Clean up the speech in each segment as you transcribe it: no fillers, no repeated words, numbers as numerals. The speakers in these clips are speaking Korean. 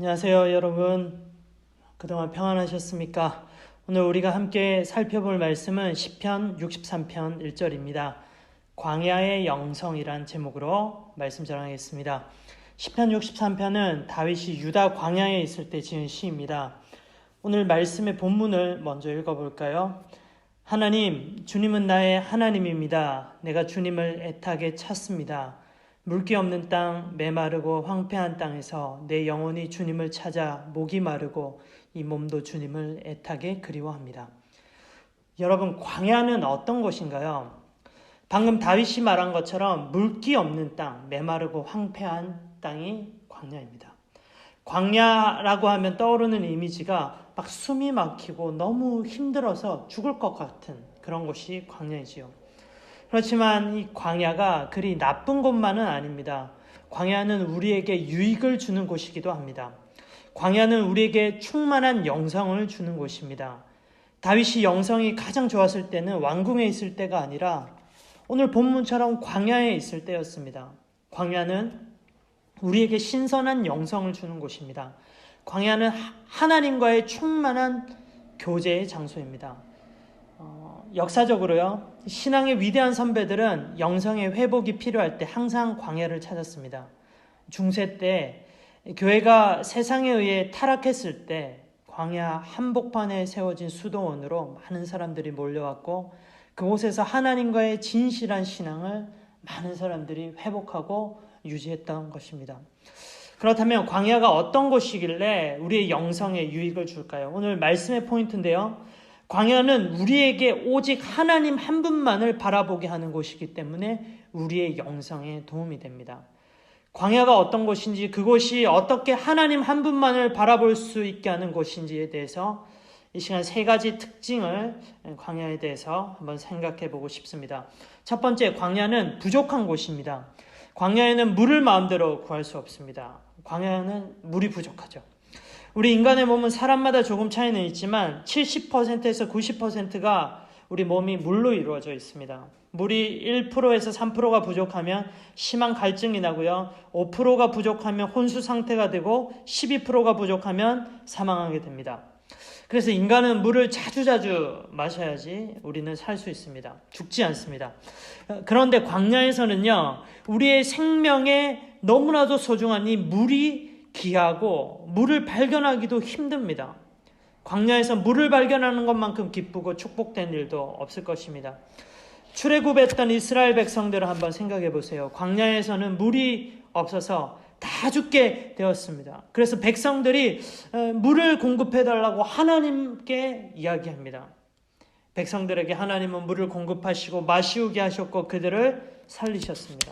안녕하세요, 여러분. 그동안 평안하셨습니까? 오늘 우리가 함께 살펴볼 말씀은 시편 63편 1절입니다. 광야의 영성이란 제목으로 말씀 전하겠습니다. 시편 63편은 다윗이 유다 광야에 있을 때 지은 시입니다. 오늘 말씀의 본문을 먼저 읽어볼까요? 하나님, 주님은 나의 하나님입니다. 내가 주님을 애타게 찾습니다. 물기 없는 땅, 메마르고 황폐한 땅에서 내 영혼이 주님을 찾아 목이 마르고 이 몸도 주님을 애타게 그리워합니다. 여러분, 광야는 어떤 곳인가요? 방금 다윗이 말한 것처럼 물기 없는 땅, 메마르고 황폐한 땅이 광야입니다. 광야라고 하면 떠오르는 이미지가 막 숨이 막히고 너무 힘들어서 죽을 것 같은 그런 곳이 광야이지요. 그렇지만 이 광야가 그리 나쁜 곳만은 아닙니다. 광야는 우리에게 유익을 주는 곳이기도 합니다. 광야는 우리에게 충만한 영성을 주는 곳입니다. 다윗이 영성이 가장 좋았을 때는 왕궁에 있을 때가 아니라 오늘 본문처럼 광야에 있을 때였습니다. 광야는 우리에게 신선한 영성을 주는 곳입니다. 광야는 하나님과의 충만한 교제의 장소입니다. 역사적으로요, 신앙의 위대한 선배들은 영성의 회복이 필요할 때 항상 광야를 찾았습니다. 중세 때 교회가 세상에 의해 타락했을 때 광야 한복판에 세워진 수도원으로 많은 사람들이 몰려왔고 그곳에서 하나님과의 진실한 신앙을 많은 사람들이 회복하고 유지했던 것입니다. 그렇다면 광야가 어떤 곳이길래 우리의 영성에 유익을 줄까요? 오늘 말씀의 포인트인데요. 광야는 우리에게 오직 하나님 한 분만을 바라보게 하는 곳이기 때문에 우리의 영성에 도움이 됩니다. 광야가 어떤 곳인지, 그곳이 어떻게 하나님 한 분만을 바라볼 수 있게 하는 곳인지에 대해서 이 시간 세 가지 특징을 광야에 대해서 한번 생각해 보고 싶습니다. 첫 번째, 광야는 부족한 곳입니다. 광야에는 물을 마음대로 구할 수 없습니다. 광야는 물이 부족하죠. 우리 인간의 몸은 사람마다 조금 차이는 있지만 70%에서 90%가 우리 몸이 물로 이루어져 있습니다. 물이 1%에서 3%가 부족하면 심한 갈증이 나고요. 5%가 부족하면 혼수 상태가 되고 12%가 부족하면 사망하게 됩니다. 그래서 인간은 물을 자주자주 마셔야지 우리는 살 수 있습니다. 죽지 않습니다. 그런데 광야에서는요, 우리의 생명에 너무나도 소중한 이 물이 귀하고 물을 발견하기도 힘듭니다. 광야에서 물을 발견하는 것만큼 기쁘고 축복된 일도 없을 것입니다. 출애굽했던 이스라엘 백성들을 한번 생각해 보세요. 광야에서는 물이 없어서 다 죽게 되었습니다. 그래서 백성들이 물을 공급해달라고 하나님께 이야기합니다. 백성들에게 하나님은 물을 공급하시고 마시우게 하셨고 그들을 살리셨습니다.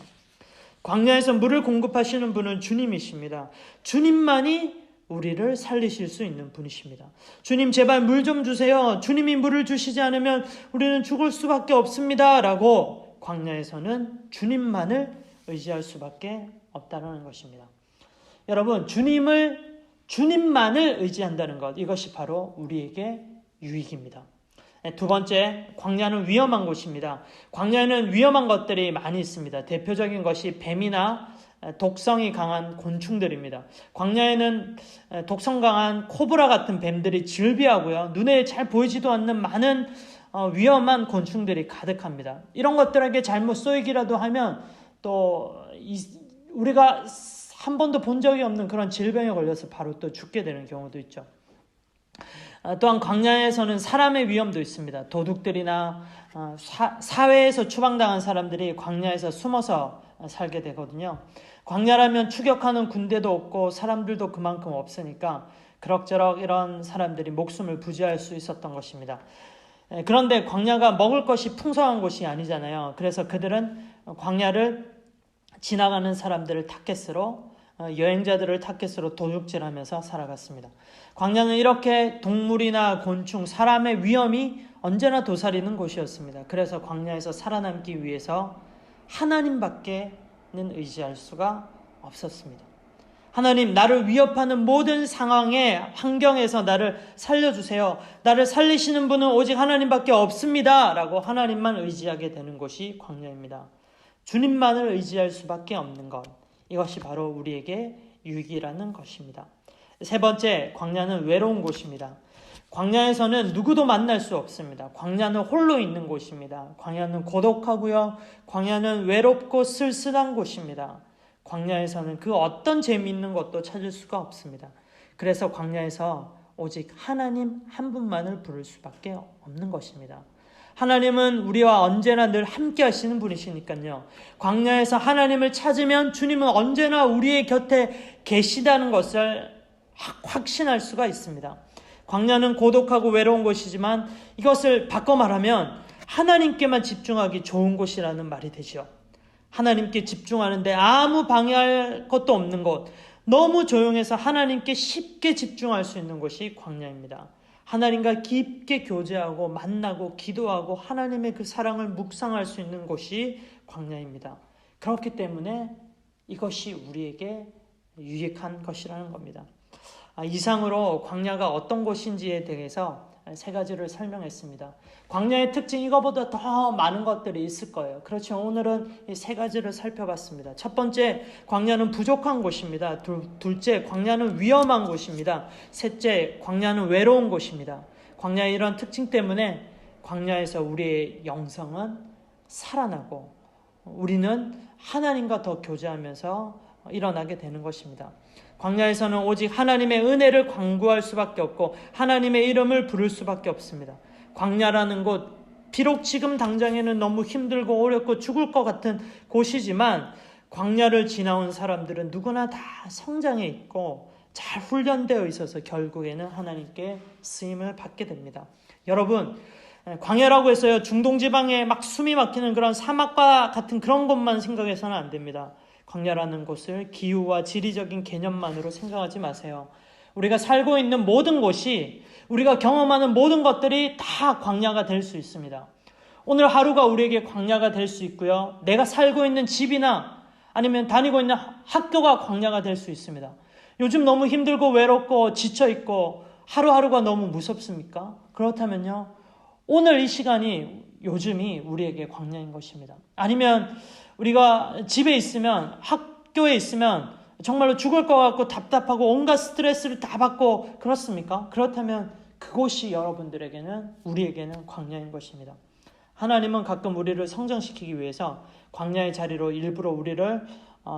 광야에서 물을 공급하시는 분은 주님이십니다. 주님만이 우리를 살리실 수 있는 분이십니다. 주님, 제발 물 좀 주세요. 주님이 물을 주시지 않으면 우리는 죽을 수밖에 없습니다. 라고 광야에서는 주님만을 의지할 수밖에 없다는 것입니다. 여러분, 주님만을 의지한다는 것, 이것이 바로 우리에게 유익입니다. 두 번째, 광야는 위험한 곳입니다. 광야에는 위험한 것들이 많이 있습니다. 대표적인 것이 뱀이나 독성이 강한 곤충들입니다. 광야에는 독성 강한 코브라 같은 뱀들이 즐비하고요. 눈에 잘 보이지도 않는 많은 위험한 곤충들이 가득합니다. 이런 것들에게 잘못 쏘이기라도 하면 또 우리가 한 번도 본 적이 없는 그런 질병에 걸려서 바로 또 죽게 되는 경우도 있죠. 또한 광야에서는 사람의 위험도 있습니다. 도둑들이나 사회에서 추방당한 사람들이 광야에서 숨어서 살게 되거든요. 광야라면 추격하는 군대도 없고 사람들도 그만큼 없으니까 그럭저럭 이런 사람들이 목숨을 부지할 수 있었던 것입니다. 그런데 광야가 먹을 것이 풍성한 곳이 아니잖아요. 그래서 그들은 광야를 지나가는 사람들을 타겟으로, 여행자들을 타겟으로 도둑질하면서 살아갔습니다. 광야는 이렇게 동물이나 곤충, 사람의 위험이 언제나 도사리는 곳이었습니다. 그래서 광야에서 살아남기 위해서 하나님밖에는 의지할 수가 없었습니다. 하나님, 나를 위협하는 모든 상황에, 환경에서 나를 살려주세요. 나를 살리시는 분은 오직 하나님밖에 없습니다. 라고 하나님만 의지하게 되는 곳이 광야입니다. 주님만을 의지할 수밖에 없는 것, 이것이 바로 우리에게 유익이라는 것입니다. 세 번째, 광야는 외로운 곳입니다. 광야에서는 누구도 만날 수 없습니다. 광야는 홀로 있는 곳입니다. 광야는 고독하고요. 광야는 외롭고 쓸쓸한 곳입니다. 광야에서는 그 어떤 재미있는 것도 찾을 수가 없습니다. 그래서 광야에서 오직 하나님 한 분만을 부를 수밖에 없는 것입니다. 하나님은 우리와 언제나 늘 함께 하시는 분이시니까요. 광야에서 하나님을 찾으면 주님은 언제나 우리의 곁에 계시다는 것을 확신할 수가 있습니다. 광야는 고독하고 외로운 곳이지만 이것을 바꿔 말하면 하나님께만 집중하기 좋은 곳이라는 말이 되죠. 하나님께 집중하는데 아무 방해할 것도 없는 곳, 너무 조용해서 하나님께 쉽게 집중할 수 있는 곳이 광야입니다. 하나님과 깊게 교제하고 만나고 기도하고 하나님의 그 사랑을 묵상할 수 있는 곳이 광야입니다. 그렇기 때문에 이것이 우리에게 유익한 것이라는 겁니다. 이상으로 광야가 어떤 곳인지에 대해서 세 가지를 설명했습니다. 광야의 특징, 이거보다 더 많은 것들이 있을 거예요. 그렇지만 오늘은 이 세 가지를 살펴봤습니다. 첫 번째, 광야는 부족한 곳입니다. 둘째, 광야는 위험한 곳입니다. 셋째, 광야는 외로운 곳입니다. 광야의 이런 특징 때문에 광야에서 우리의 영성은 살아나고 우리는 하나님과 더 교제하면서 일어나게 되는 것입니다. 광야에서는 오직 하나님의 은혜를 간구할 수밖에 없고 하나님의 이름을 부를 수밖에 없습니다. 광야라는 곳, 비록 지금 당장에는 너무 힘들고 어렵고 죽을 것 같은 곳이지만 광야를 지나온 사람들은 누구나 다 성장해 있고 잘 훈련되어 있어서 결국에는 하나님께 쓰임을 받게 됩니다. 여러분, 광야라고 해서요, 중동 지방에 막 숨이 막히는 그런 사막과 같은 그런 것만 생각해서는 안 됩니다. 광야라는 곳을 기후와 지리적인 개념만으로 생각하지 마세요. 우리가 살고 있는 모든 곳이, 우리가 경험하는 모든 것들이 다 광야가 될 수 있습니다. 오늘 하루가 우리에게 광야가 될 수 있고요. 내가 살고 있는 집이나 아니면 다니고 있는 학교가 광야가 될 수 있습니다. 요즘 너무 힘들고 외롭고 지쳐있고 하루하루가 너무 무섭습니까? 그렇다면요, 오늘 이 시간이, 요즘이 우리에게 광야인 것입니다. 아니면 우리가 집에 있으면, 학교에 있으면 정말로 죽을 것 같고 답답하고 온갖 스트레스를 다 받고 그렇습니까? 그렇다면 그곳이 여러분들에게는, 우리에게는 광야인 것입니다. 하나님은 가끔 우리를 성장시키기 위해서 광야의 자리로 일부러 우리를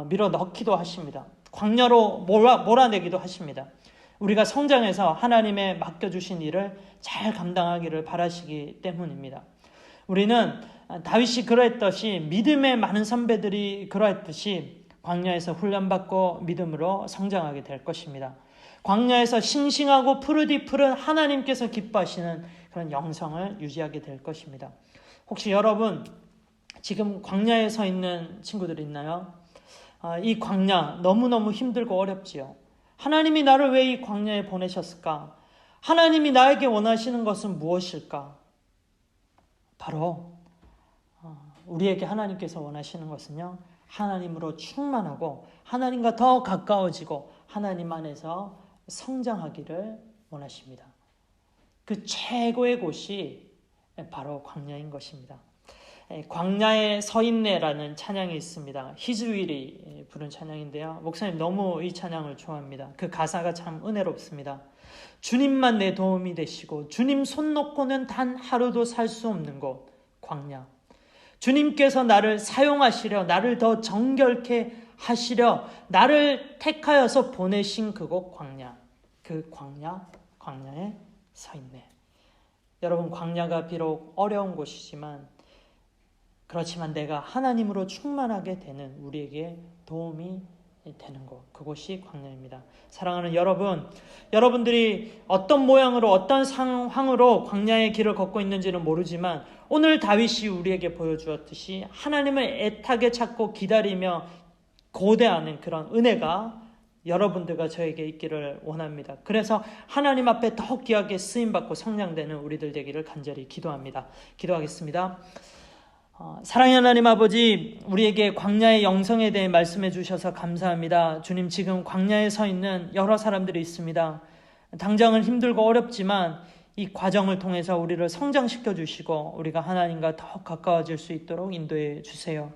밀어넣기도 하십니다. 광야로 몰아내기도 하십니다. 우리가 성장해서 하나님의 맡겨주신 일을 잘 감당하기를 바라시기 때문입니다. 우리는 다윗이 그러했듯이, 믿음의 많은 선배들이 그러했듯이 광야에서 훈련받고 믿음으로 성장하게 될 것입니다. 광야에서 싱싱하고 푸르디 푸른 하나님께서 기뻐하시는 그런 영성을 유지하게 될 것입니다. 혹시 여러분 지금 광야에 서 있는 친구들 있나요? 이 광야 너무너무 힘들고 어렵지요. 하나님이 나를 왜 이 광야에 보내셨을까? 하나님이 나에게 원하시는 것은 무엇일까? 바로 우리에게 하나님께서 원하시는 것은요, 하나님으로 충만하고 하나님과 더 가까워지고 하나님 안에서 성장하기를 원하십니다. 그 최고의 곳이 바로 광야인 것입니다. 광야에 서 있네라는 찬양이 있습니다. 히즈윌이 부른 찬양인데요. 목사님 너무 이 찬양을 좋아합니다. 그 가사가 참 은혜롭습니다. 주님만 내 도움이 되시고 주님 손 놓고는 단 하루도 살 수 없는 곳, 광야. 주님께서 나를 사용하시려, 나를 더 정결케 하시려 나를 택하여서 보내신 그곳 광야. 그 광야에 서 있네. 여러분, 광야가 비록 어려운 곳이지만, 그렇지만 내가 하나님으로 충만하게 되는, 우리에게 도움이 되는 곳, 그곳이 광야입니다. 사랑하는 여러분, 여러분들이 어떤 모양으로 어떤 상황으로 광야의 길을 걷고 있는지는 모르지만 오늘 다윗이 우리에게 보여주었듯이 하나님을 애타게 찾고 기다리며 고대하는 그런 은혜가 여러분들과 저에게 있기를 원합니다. 그래서 하나님 앞에 더 귀하게 쓰임받고 성장되는 우리들 되기를 간절히 기도합니다. 기도하겠습니다. 사랑의 하나님 아버지, 우리에게 광야의 영성에 대해 말씀해 주셔서 감사합니다. 주님, 지금 광야에 서 있는 여러 사람들이 있습니다. 당장은 힘들고 어렵지만 이 과정을 통해서 우리를 성장시켜 주시고 우리가 하나님과 더 가까워질 수 있도록 인도해 주세요.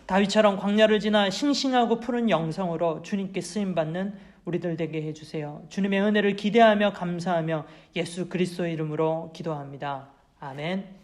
다윗처럼 광야를 지나 싱싱하고 푸른 영성으로 주님께 쓰임받는 우리들 되게 해주세요. 주님의 은혜를 기대하며 감사하며 예수 그리스도의 이름으로 기도합니다. 아멘.